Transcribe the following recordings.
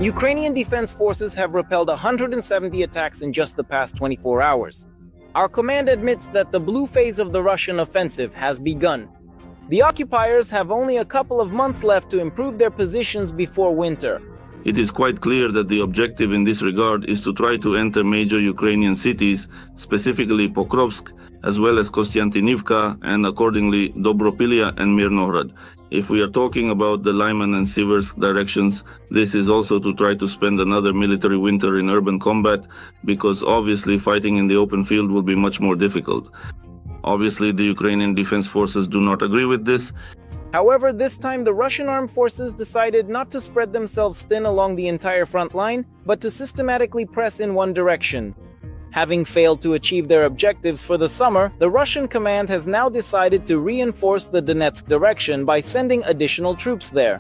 Ukrainian Defense Forces have repelled 170 attacks in just the past 24 hours. Our command admits that the blue phase of the Russian offensive has begun. The occupiers have only a couple of months left to improve their positions before winter. It is quite clear that the objective in this regard is to try to enter major Ukrainian cities, specifically Pokrovsk, as well as Kostiantynivka, and accordingly Dobropilya and Mirnohrad. If we are talking about the Lyman and Siversk directions, this is also to try to spend another military winter in urban combat, because obviously fighting in the open field will be much more difficult. Obviously, the Ukrainian Defense Forces do not agree with this. However, this time the Russian armed forces decided not to spread themselves thin along the entire front line, but to systematically press in one direction. Having failed to achieve their objectives for the summer, the Russian command has now decided to reinforce the Donetsk direction by sending additional troops there.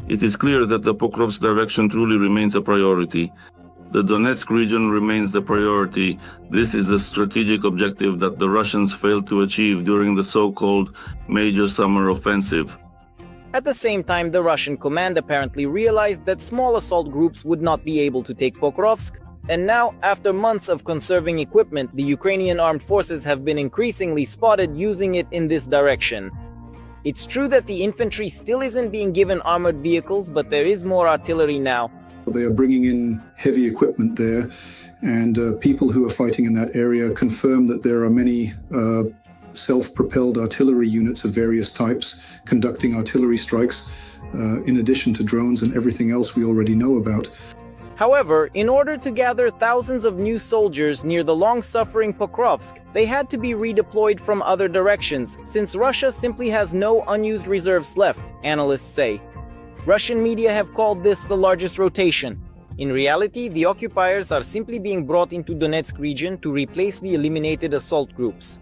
It is clear that the Pokrovsk direction truly remains a priority. The Donetsk region remains the priority. This is the strategic objective that the Russians failed to achieve during the so-called major summer offensive. At the same time, the Russian command apparently realized that small assault groups would not be able to take Pokrovsk, and now, after months of conserving equipment, the Ukrainian armed forces have been increasingly spotted using it in this direction. It's true that the infantry still isn't being given armored vehicles, but there is more artillery now. They are bringing in heavy equipment there, and people who are fighting in that area confirm that there are many self-propelled artillery units of various types conducting artillery strikes, in addition to drones and everything else we already know about. However, in order to gather thousands of new soldiers near the long-suffering Pokrovsk, they had to be redeployed from other directions, since Russia simply has no unused reserves left, analysts say. Russian media have called this the largest rotation. In reality, the occupiers are simply being brought into Donetsk region to replace the eliminated assault groups.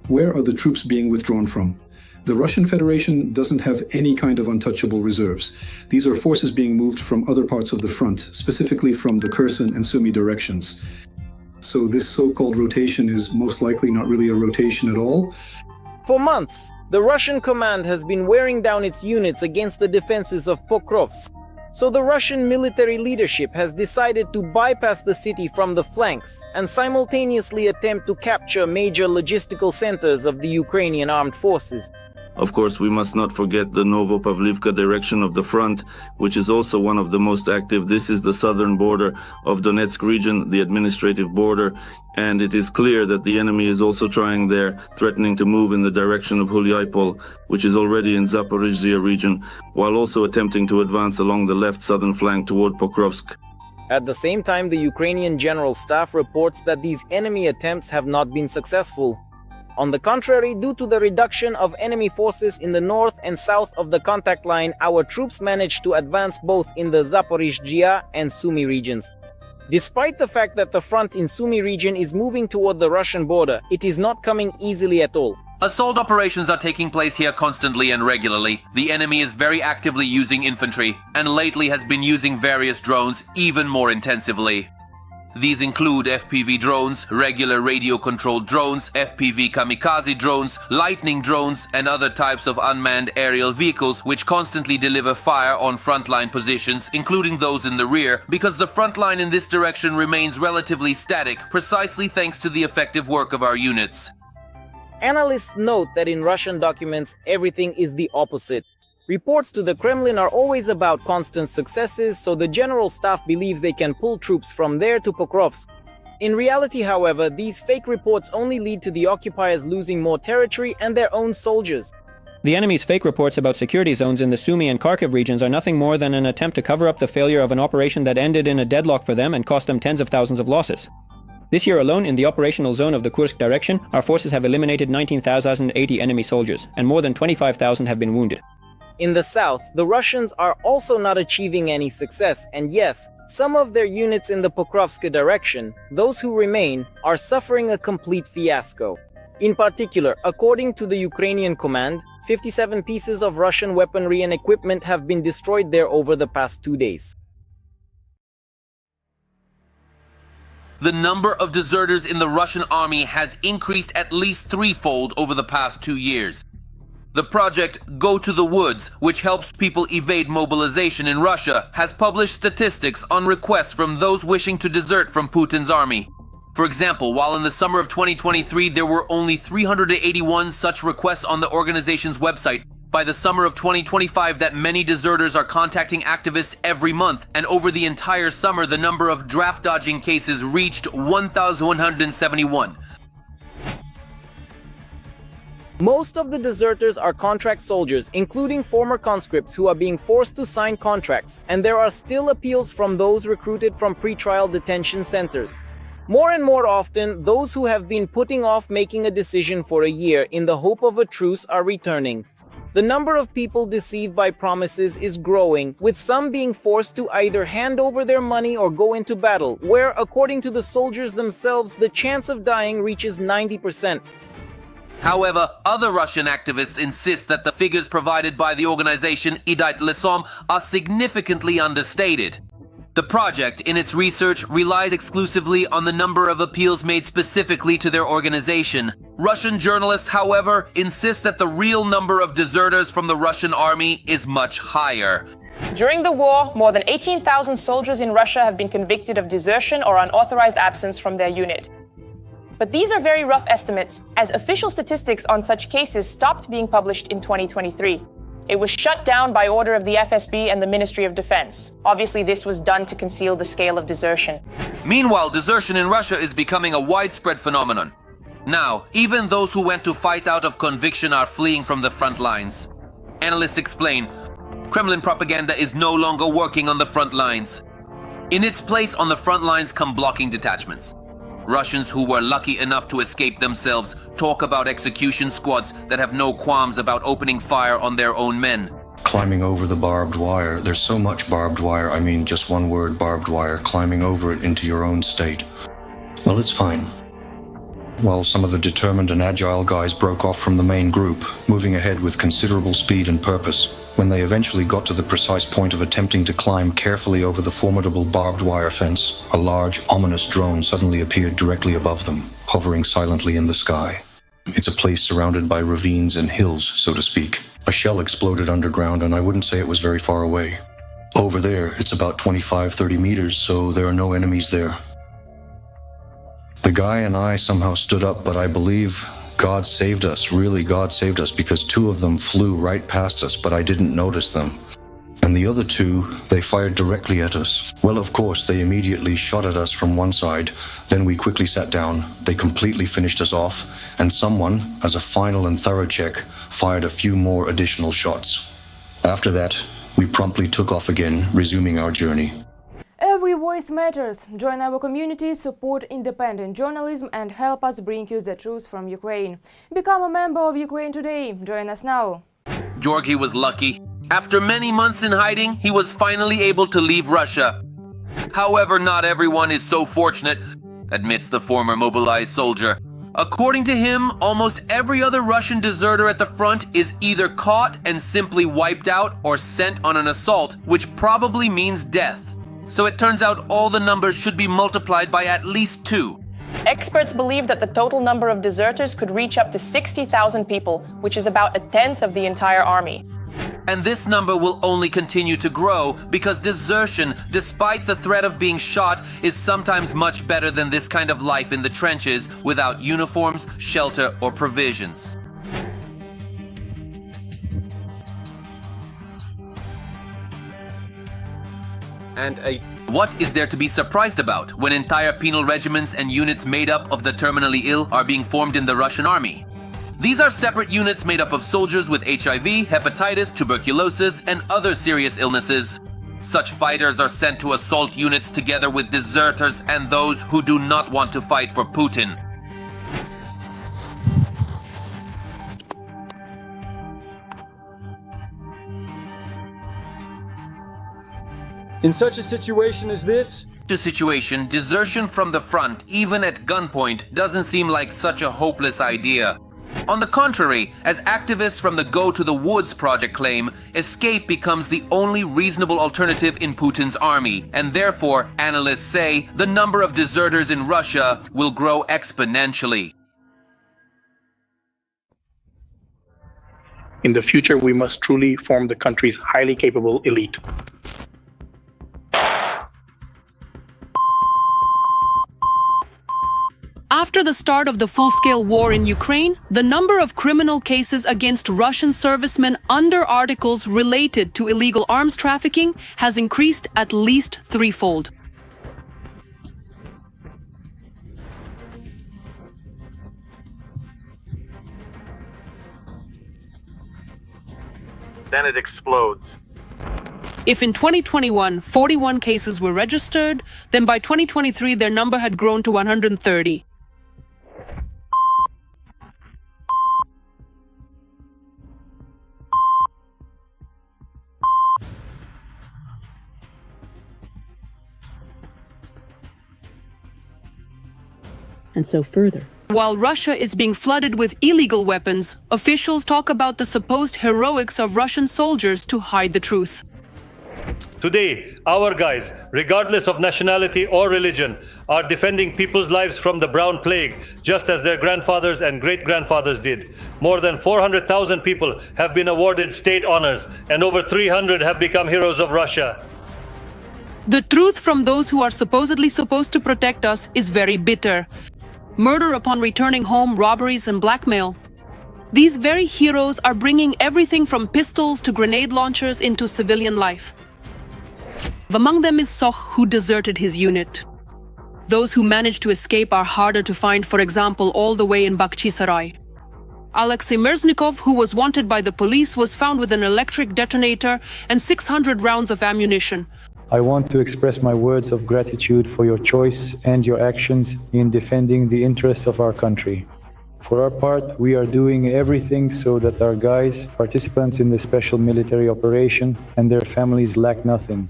Where are the troops being withdrawn from? The Russian Federation doesn't have any kind of untouchable reserves. These are forces being moved from other parts of the front, specifically from the Kherson and Sumy directions. So this so-called rotation is most likely not really a rotation at all. For months, the Russian command has been wearing down its units against the defenses of Pokrovsk. So the Russian military leadership has decided to bypass the city from the flanks and simultaneously attempt to capture major logistical centers of the Ukrainian armed forces. Of course, we must not forget the Novotoretske direction of the front, which is also one of the most active. This is the southern border of Donetsk region, the administrative border, and it is clear that the enemy is also trying there, threatening to move in the direction of Hulyapol, which is already in Zaporizhzhia region, while also attempting to advance along the left southern flank toward Pokrovsk. At the same time, the Ukrainian General Staff reports that these enemy attempts have not been successful. On the contrary, due to the reduction of enemy forces in the north and south of the contact line, our troops managed to advance both in the Zaporizhzhia and Sumy regions. Despite the fact that the front in Sumy region is moving toward the Russian border, it is not coming easily at all. Assault operations are taking place here constantly and regularly. The enemy is very actively using infantry, and lately has been using various drones even more intensively. These include FPV drones, regular radio-controlled drones, FPV kamikaze drones, lightning drones, and other types of unmanned aerial vehicles which constantly deliver fire on frontline positions, including those in the rear, because the frontline in this direction remains relatively static, precisely thanks to the effective work of our units. Analysts note that in Russian documents, everything is the opposite. Reports to the Kremlin are always about constant successes, so the General Staff believes they can pull troops from there to Pokrovsk. In reality, however, these fake reports only lead to the occupiers losing more territory and their own soldiers. The enemy's fake reports about security zones in the Sumy and Kharkiv regions are nothing more than an attempt to cover up the failure of an operation that ended in a deadlock for them and cost them tens of thousands of losses. This year alone, in the operational zone of the Kursk direction, our forces have eliminated 19,080 enemy soldiers, and more than 25,000 have been wounded. In the south, the Russians are also not achieving any success, and yes, some of their units in the Pokrovsk direction, those who remain, are suffering a complete fiasco. In particular, according to the Ukrainian command, 57 pieces of Russian weaponry and equipment have been destroyed there over the past 2 days. The number of deserters in the Russian army has increased at least threefold over the past 2 years. The project Go to the Woods, which helps people evade mobilization in Russia, has published statistics on requests from those wishing to desert from Putin's army. For example, while in the summer of 2023 there were only 381 such requests on the organization's website, by the summer of 2025 that many deserters are contacting activists every month, and over the entire summer the number of draft dodging cases reached 1,171. Most of the deserters are contract soldiers, including former conscripts who are being forced to sign contracts, and there are still appeals from those recruited from pretrial detention centers. More and more often, those who have been putting off making a decision for a year in the hope of a truce are returning. The number of people deceived by promises is growing, with some being forced to either hand over their money or go into battle, where, according to the soldiers themselves, the chance of dying reaches 90%. However, other Russian activists insist that the figures provided by the organization Idait Lesom are significantly understated. The project, in its research, relies exclusively on the number of appeals made specifically to their organization. Russian journalists, however, insist that the real number of deserters from the Russian army is much higher. During the war, more than 18,000 soldiers in Russia have been convicted of desertion or unauthorized absence from their unit. But these are very rough estimates, as official statistics on such cases stopped being published in 2023. It was shut down by order of the FSB and the Ministry of Defense. Obviously, this was done to conceal the scale of desertion. Meanwhile, desertion in Russia is becoming a widespread phenomenon. Now, even those who went to fight out of conviction are fleeing from the front lines. Analysts explain, Kremlin propaganda is no longer working on the front lines. In its place on the front lines come blocking detachments. Russians who were lucky enough to escape themselves talk about execution squads that have no qualms about opening fire on their own men. Climbing over the barbed wire. There's so much barbed wire, I mean just one word, barbed wire, climbing over it into your own state. Well, it's fine. While some of the determined and agile guys broke off from the main group, moving ahead with considerable speed and purpose, when they eventually got to the precise point of attempting to climb carefully over the formidable barbed wire fence, a large, ominous drone suddenly appeared directly above them, hovering silently in the sky. It's a place surrounded by ravines and hills, so to speak. A shell exploded underground, and I wouldn't say it was very far away. Over there, it's about 25-30 meters, so there are no enemies there. The guy and I somehow stood up, but I believe God saved us, really God saved us, because two of them flew right past us, but I didn't notice them. And the other two, they fired directly at us. Well, of course, they immediately shot at us from one side. Then we quickly sat down. They completely finished us off, and someone, as a final and thorough check, fired a few more additional shots. After that, we promptly took off again, resuming our journey. Every voice matters. Join our community, support independent journalism and help us bring you the truth from Ukraine. Become a member of Ukraine today. Join us now. Georgy was lucky. After many months in hiding, he was finally able to leave Russia. However, not everyone is so fortunate, admits the former mobilized soldier. According to him, almost every other Russian deserter at the front is either caught and simply wiped out or sent on an assault, which probably means death. So it turns out all the numbers should be multiplied by at least 2. Experts believe that the total number of deserters could reach up to 60,000 people, which is about a tenth of the entire army. And this number will only continue to grow because desertion, despite the threat of being shot, is sometimes much better than this kind of life in the trenches without uniforms, shelter, or provisions. What is there to be surprised about when entire penal regiments and units made up of the terminally ill are being formed in the Russian army? These are separate units made up of soldiers with HIV, hepatitis, tuberculosis, and other serious illnesses. Such fighters are sent to assault units together with deserters and those who do not want to fight for Putin. In such a situation as this, desertion from the front, even at gunpoint, doesn't seem like such a hopeless idea. On the contrary, as activists from the Go to the Woods project claim, escape becomes the only reasonable alternative in Putin's army, and therefore, analysts say, the number of deserters in Russia will grow exponentially. In the future, we must truly form the country's highly capable elite. After the start of the full-scale war in Ukraine, the number of criminal cases against Russian servicemen under articles related to illegal arms trafficking has increased at least threefold. Then it explodes. If in 2021, 41 cases were registered, then by 2023 their number had grown to 130. And so further. While Russia is being flooded with illegal weapons, officials talk about the supposed heroics of Russian soldiers to hide the truth. Today, our guys, regardless of nationality or religion, are defending people's lives from the brown plague, just as their grandfathers and great-grandfathers did. More than 400,000 people have been awarded state honors, and over 300 have become heroes of Russia. The truth from those who are supposedly supposed to protect us is very bitter. Murder upon returning home, robberies and blackmail. These very heroes are bringing everything from pistols to grenade launchers into civilian life. Among them is Soch, who deserted his unit. Those who managed to escape are harder to find, for example, all the way in Bakhchisarai. Alexei Merznikov, who was wanted by the police, was found with an electric detonator and 600 rounds of ammunition. I want to express my words of gratitude for your choice and your actions in defending the interests of our country. For our part, we are doing everything so that our guys, participants in the special military operation, and their families lack nothing.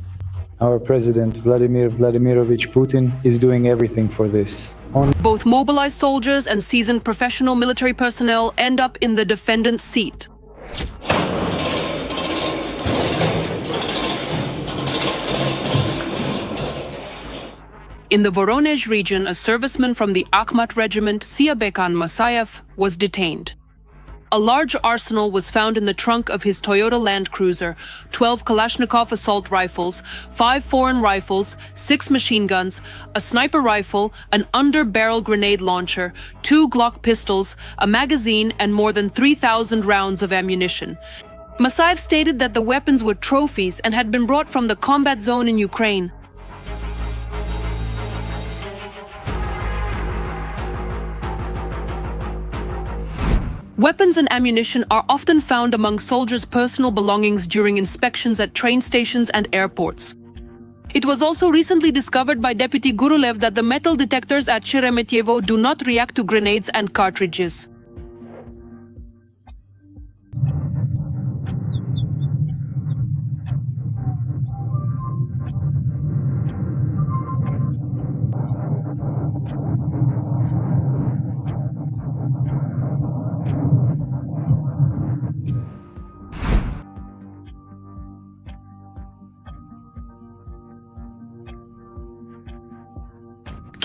Our President, Vladimir Vladimirovich Putin, is doing everything for this. Both mobilized soldiers and seasoned professional military personnel end up in the defendant's seat. In the Voronezh region, a serviceman from the Akhmat regiment, Siabekan Masayev, was detained. A large arsenal was found in the trunk of his Toyota Land Cruiser, 12 Kalashnikov assault rifles, 5 foreign rifles, 6 machine guns, a sniper rifle, an under-barrel grenade launcher, 2 Glock pistols, a magazine, and more than 3,000 rounds of ammunition. Masayev stated that the weapons were trophies and had been brought from the combat zone in Ukraine. Weapons and ammunition are often found among soldiers' personal belongings during inspections at train stations and airports. It was also recently discovered by Deputy Gurulev that the metal detectors at Sheremetyevo do not react to grenades and cartridges.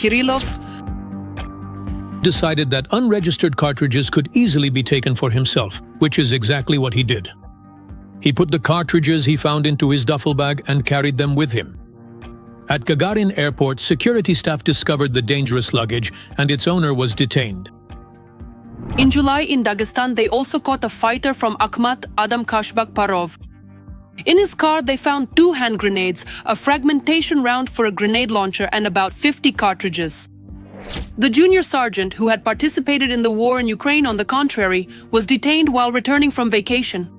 Kirillov decided that unregistered cartridges could easily be taken for himself, which is exactly what he did. He put the cartridges he found into his duffel bag and carried them with him. At Gagarin Airport, security staff discovered the dangerous luggage and its owner was detained. In July in Dagestan, they also caught a fighter from Akhmat, Adam Kashbak Parov. In his car, they found 2 hand grenades, a fragmentation round for a grenade launcher, and about 50 cartridges. The junior sergeant, who had participated in the war in Ukraine, on the contrary, was detained while returning from vacation.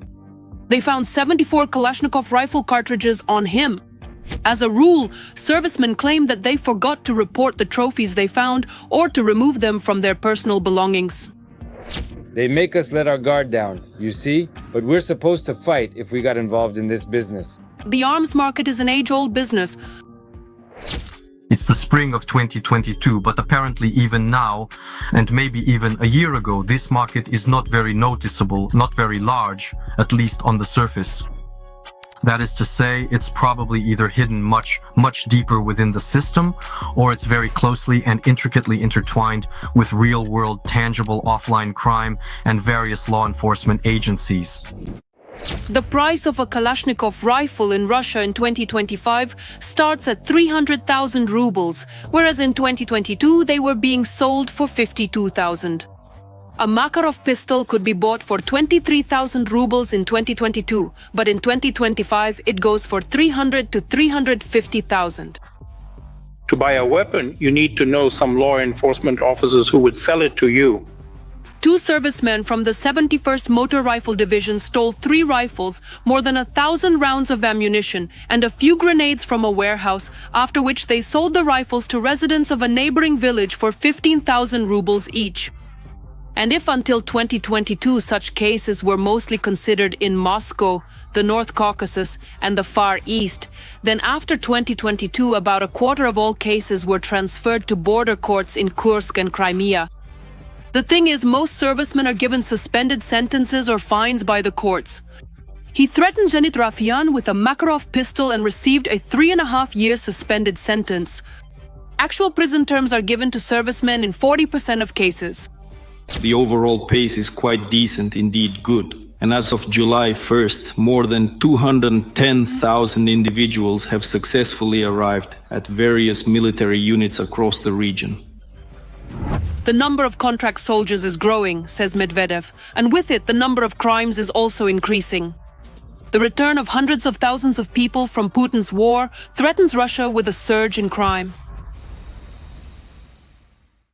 They found 74 Kalashnikov rifle cartridges on him. As a rule, servicemen claim that they forgot to report the trophies they found or to remove them from their personal belongings. They make us let our guard down, you see? But we're supposed to fight if we got involved in this business. The arms market is an age-old business. It's the spring of 2022, but apparently even now, and maybe even a year ago, this market is not very noticeable, not very large, at least on the surface. That is to say, it's probably either hidden much, much deeper within the system, or it's very closely and intricately intertwined with real-world, tangible offline crime and various law enforcement agencies. The price of a Kalashnikov rifle in Russia in 2025 starts at 300,000 rubles, whereas in 2022 they were being sold for 52,000. A Makarov pistol could be bought for 23,000 rubles in 2022, but in 2025 it goes for 300 to 350,000. To buy a weapon, you need to know some law enforcement officers who would sell it to you. 2 servicemen from the 71st Motor Rifle Division stole 3 rifles, more than 1,000 rounds of ammunition, and a few grenades from a warehouse, after which they sold the rifles to residents of a neighboring village for 15,000 rubles each. And if until 2022 such cases were mostly considered in Moscow, the North Caucasus, and the Far East, then after 2022 about a quarter of all cases were transferred to border courts in Kursk and Crimea. The thing is, most servicemen are given suspended sentences or fines by the courts. He threatened Zenit Rafian with a Makarov pistol and received a 3.5-year suspended sentence. Actual prison terms are given to servicemen in 40% of cases. The overall pace is quite decent, indeed good. And as of July 1st, more than 210,000 individuals have successfully arrived at various military units across the region. The number of contract soldiers is growing, says Medvedev, and with it the number of crimes is also increasing. The return of hundreds of thousands of people from Putin's war threatens Russia with a surge in crime.